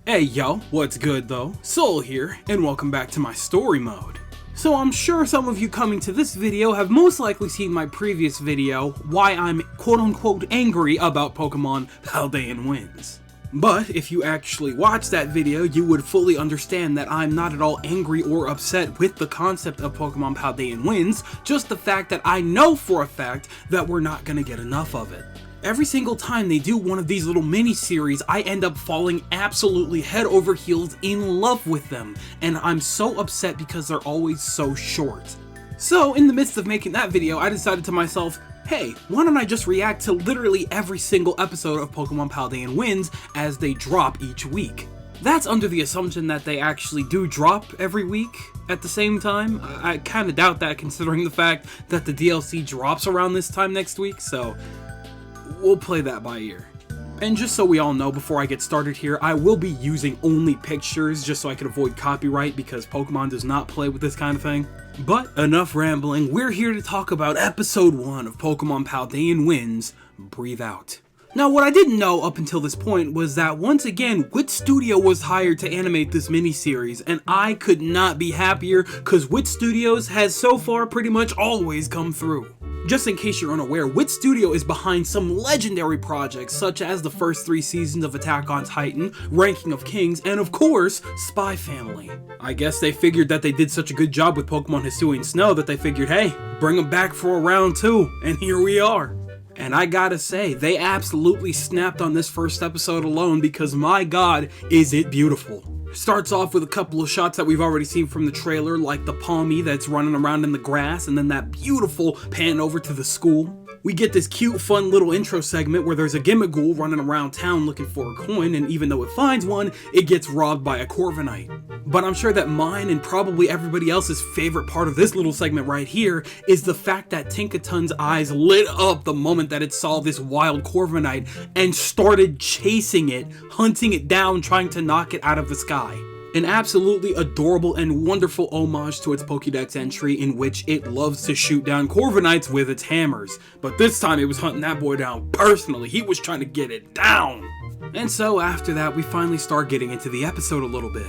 Hey yo, what's good though? Soul here, and welcome back to my story mode. So I'm sure some of you coming to this video have most likely seen my previous video, why I'm quote-unquote angry about Pokemon Paldean Winds. But if you actually watched that video, you would fully understand that I'm not at all angry or upset with the concept of Pokemon Paldean Winds, just the fact that I know for a fact that we're not gonna get enough of it. Every single time they do one of these little mini-series, I end up falling absolutely head over heels in love with them, and I'm so upset because they're always so short. So in the midst of making that video, I decided to myself, hey, why don't I just react to literally every single episode of Pokemon Paldean Winds as they drop each week. That's under the assumption that they actually do drop every week at the same time. I kinda doubt that considering the fact that the DLC drops around this time next week, so we'll play that by ear. And just so we all know before I get started here, I will be using only pictures just so I can avoid copyright because Pokemon does not play with this kind of thing. But enough rambling, we're here to talk about episode 1 of Pokemon Paldean Winds, Breathe Out. Now what I didn't know up until this point was that once again, Wit Studio was hired to animate this miniseries, and I could not be happier cause Wit Studios has so far pretty much always come through. Just in case you're unaware, Wit Studio is behind some legendary projects such as the first 3 seasons of Attack on Titan, Ranking of Kings, and of course, Spy Family. I guess they figured that they did such a good job with Pokemon Hisuian Snow that they figured, hey, bring them back for a round 2, and here we are. And I gotta say, they absolutely snapped on this first episode alone because my god, is it beautiful. Starts off with a couple of shots that we've already seen from the trailer, like the Palmy that's running around in the grass, and then that beautiful pan over to the school. We get this cute, fun little intro segment where there's a Gimmighoul running around town looking for a coin, and even though it finds one, it gets robbed by a Corviknight. But I'm sure that mine and probably everybody else's favorite part of this little segment right here is the fact that Tinkaton's eyes lit up the moment that it saw this wild Corviknight and started chasing it, hunting it down, trying to knock it out of the sky. An absolutely adorable and wonderful homage to its Pokédex entry in which it loves to shoot down Corviknights with its hammers. But this time it was hunting that boy down personally. He was trying to get it down. And so after that, we finally start getting into the episode a little bit.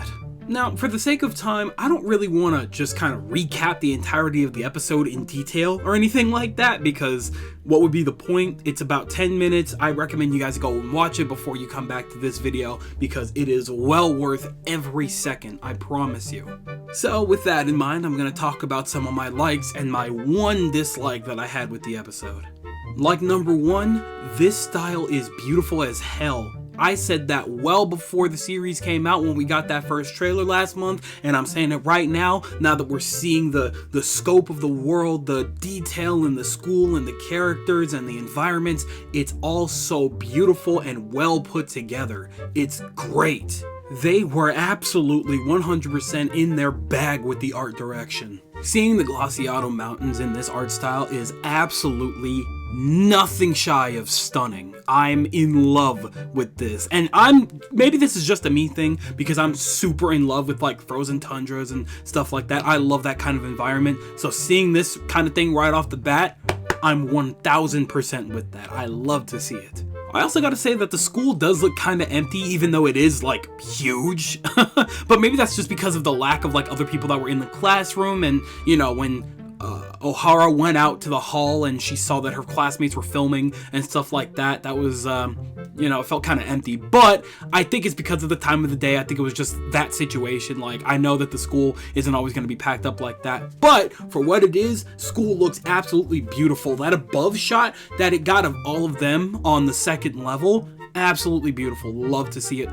Now, for the sake of time, I don't really want to just kind of recap the entirety of the episode in detail or anything like that because what would be the point? It's about 10 minutes. I recommend you guys go and watch it before you come back to this video because it is well worth every second, I promise you. So with that in mind, I'm going to talk about some of my likes and my one dislike that I had with the episode. Like number 1, this style is beautiful as hell. I said that well before the series came out when we got that first trailer last month, and I'm saying it right now that we're seeing the scope of the world, the detail in the school and the characters and the environments. It's all so beautiful and well put together. It's great. They were absolutely 100% in their bag with the art direction. Seeing the Glaciato Mountains in this art style is absolutely nothing shy of stunning. I'm in love with this, and maybe this is just a me thing because I'm super in love with like frozen tundras and stuff like that. I love that kind of environment, so seeing this kind of thing right off the bat, I'm 1000% with that. I love to see it. I also gotta say that the school does look kinda empty even though it is like huge, but maybe that's just because of the lack of like other people that were in the classroom, and you know, when O'Hara went out to the hall and she saw that her classmates were filming and stuff like that. That was, you know, it felt kind of empty. But I think it's because of the time of the day. I think it was just that situation. Like, I know that the school isn't always going to be packed up like that. But for what it is, school looks absolutely beautiful. That above shot that it got of all of them on the second level, absolutely beautiful. Love to see it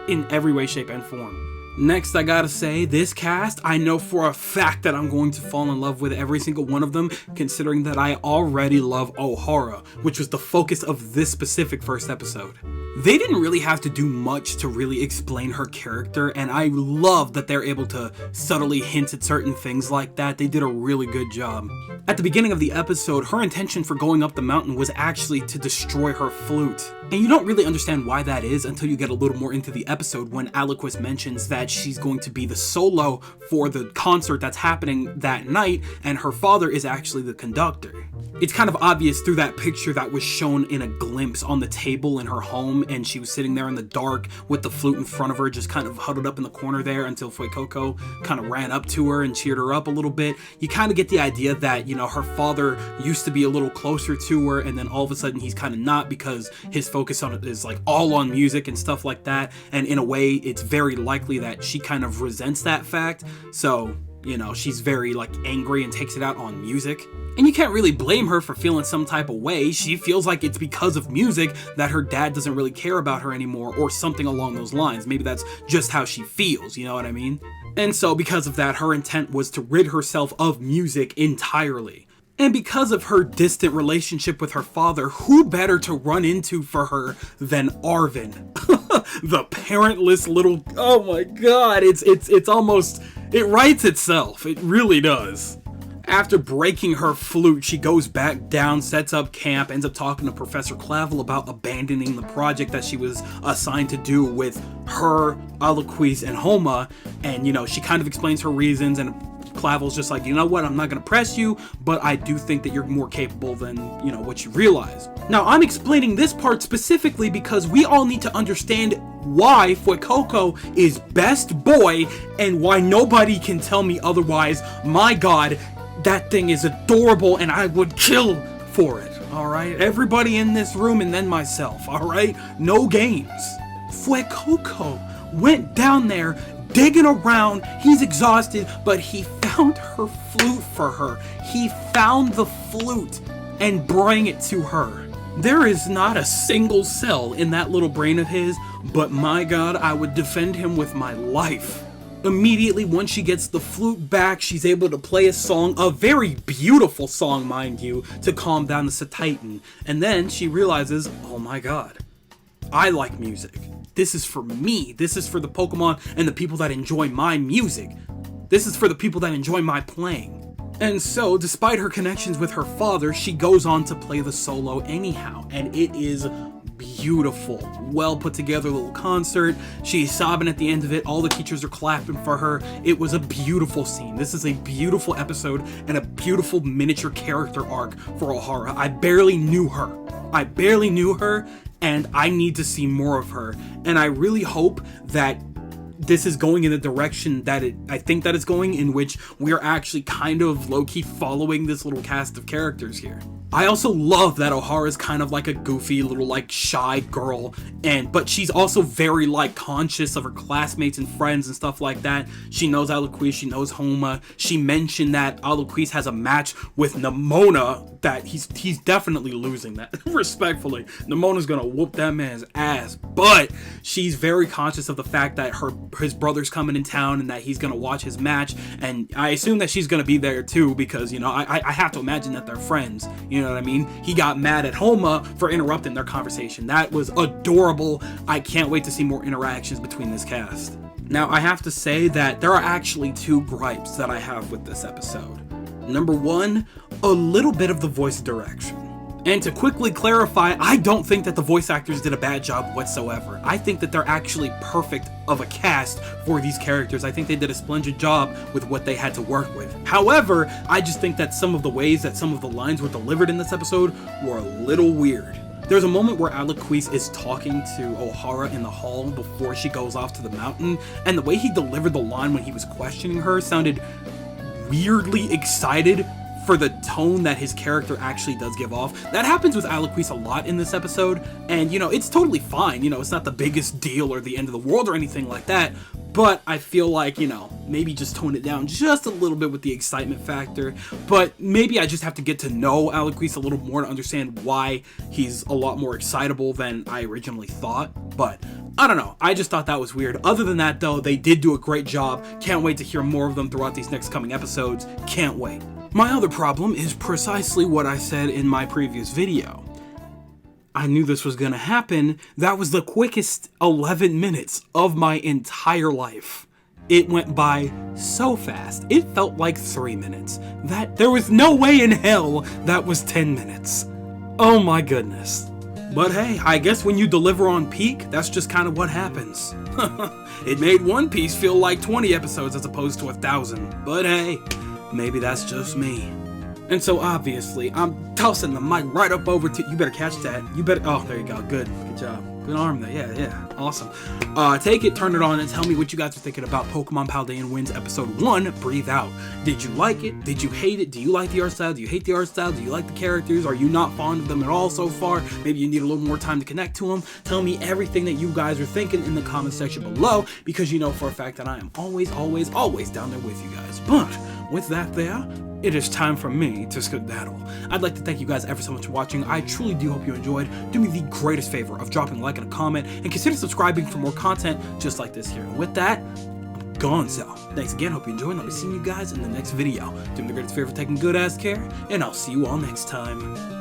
in every way, shape, and form. Next, I gotta say, this cast, I know for a fact that I'm going to fall in love with every single one of them, considering that I already love O'Hara, which was the focus of this specific first episode. They didn't really have to do much to really explain her character, and I love that they're able to subtly hint at certain things like that. They did a really good job. At the beginning of the episode, her intention for going up the mountain was actually to destroy her flute. And you don't really understand why that is until you get a little more into the episode when Aliquis mentions that she's going to be the solo for the concert that's happening that night, and her father is actually the conductor. It's kind of obvious through that picture that was shown in a glimpse on the table in her home, and she was sitting there in the dark with the flute in front of her, just kind of huddled up in the corner there until Fuecoco kind of ran up to her and cheered her up a little bit. You kind of get the idea that, you know, her father used to be a little closer to her, and then all of a sudden he's kind of not, because his focus on it is like all on music and stuff like that. And in a way, it's very likely that she kind of resents that fact. So, you know, she's very like angry and takes it out on music. And you can't really blame her for feeling some type of way. She feels like it's because of music that her dad doesn't really care about her anymore, or something along those lines. Maybe that's just how she feels, you know what I mean? And so because of that, her intent was to rid herself of music entirely. And because of her distant relationship with her father, who better to run into for her than Arvin? The parentless little, oh my god, it's almost, it writes itself. It really does. After breaking her flute, she goes back down, sets up camp, ends up talking to Professor Clavel about abandoning the project that she was assigned to do with her, Aliquis, and Homa. And, you know, she kind of explains her reasons, and Clavel's just like, you know what, I'm not going to press you, but I do think that you're more capable than, you know, what you realize. Now, I'm explaining this part specifically because we all need to understand why Fuecoco is best boy, and why nobody can tell me otherwise. My god, that thing is adorable, and I would kill for it, alright? Everybody in this room, and then myself, alright? No games. Fuecoco went down there, digging around, he's exhausted, but he found her flute for her. He found the flute and bring it to her. There is not a single cell in that little brain of his, but my god, I would defend him with my life. Immediately, once she gets the flute back, she's able to play a song, a very beautiful song, mind you, to calm down the Titan. And then she realizes, oh my god, I like music. This is for me. This is for the Pokemon and the people that enjoy my music. This is for the people that enjoy my playing. And so, despite her connections with her father, she goes on to play the solo anyhow, and it is beautiful. Well put together little concert. She's sobbing at the end of it. All the teachers are clapping for her. It was a beautiful scene. This is a beautiful episode and a beautiful miniature character arc for Ohara. I barely knew her. And I need to see more of her. And I really hope that this is going in the direction that I think that it's going, in which we're actually kind of low-key following this little cast of characters here. I also love that Ohara's kind of like a goofy little like shy girl, but she's also very like conscious of her classmates and friends and stuff like that. She knows Aliquis, she knows Homa. She mentioned that Aliquis has a match with Nemona that he's definitely losing that. Respectfully, Nemona's gonna whoop that man's ass, but she's very conscious of the fact that his brother's coming in town and that he's gonna watch his match, and I assume that she's gonna be there too, because, you know, I have to imagine that they're friends. You know what I mean? He got mad at Homa for interrupting their conversation. That was adorable. I can't wait to see more interactions between this cast. Now, I have to say that there are actually two gripes that I have with this episode. Number one, a little bit of the voice direction. And to quickly clarify, I don't think that the voice actors did a bad job whatsoever. I think that they're actually perfect of a cast for these characters. I think they did a splendid job with what they had to work with. However, I just think that some of the ways that some of the lines were delivered in this episode were a little weird. There's a moment where Aliquis is talking to Ohara in the hall before she goes off to the mountain, and the way he delivered the line when he was questioning her sounded weirdly excited for the tone that his character actually does give off. That happens with Aliquis a lot in this episode, and, you know, it's totally fine. You know, it's not the biggest deal or the end of the world or anything like that, but I feel like, you know, maybe just tone it down just a little bit with the excitement factor. But maybe I just have to get to know Aliquis a little more to understand why he's a lot more excitable than I originally thought. But I don't know, I just thought that was weird. Other than that, though, they did do a great job. Can't wait to hear more of them throughout these next coming episodes. Can't wait. My other problem is precisely what I said in my previous video. I knew this was gonna happen. That was the quickest 11 minutes of my entire life. It went by so fast. It felt like 3 minutes. There was no way in hell that was 10 minutes. Oh my goodness. But hey, I guess when you deliver on peak, that's just kind of what happens. It made One Piece feel like 20 episodes as opposed to 1,000. But hey, maybe that's just me. And so obviously, I'm tossing the mic right up over to you. Better catch that. You better. Oh, there you go. Good job. Good arm there. Yeah. Awesome. Take it, turn it on, and tell me what you guys are thinking about Pokemon Paldean Winds Episode 1, Breathe Out. Did you like it? Did you hate it? Do you like the art style? Do you hate the art style? Do you like the characters? Are you not fond of them at all so far? Maybe you need a little more time to connect to them. Tell me everything that you guys are thinking in the comment section below, because you know for a fact that I am always down there with you guys. But with that there, it is time for me to skedaddle. I'd like to thank you guys ever so much for watching. I truly do hope you enjoyed. Do me the greatest favor of dropping a like and a comment, and consider subscribing for more content just like this here. And with that, I'm gone, so thanks again, hope you enjoyed, and I'll be seeing you guys in the next video. Do me the greatest favor of taking good ass care, and I'll see you all next time.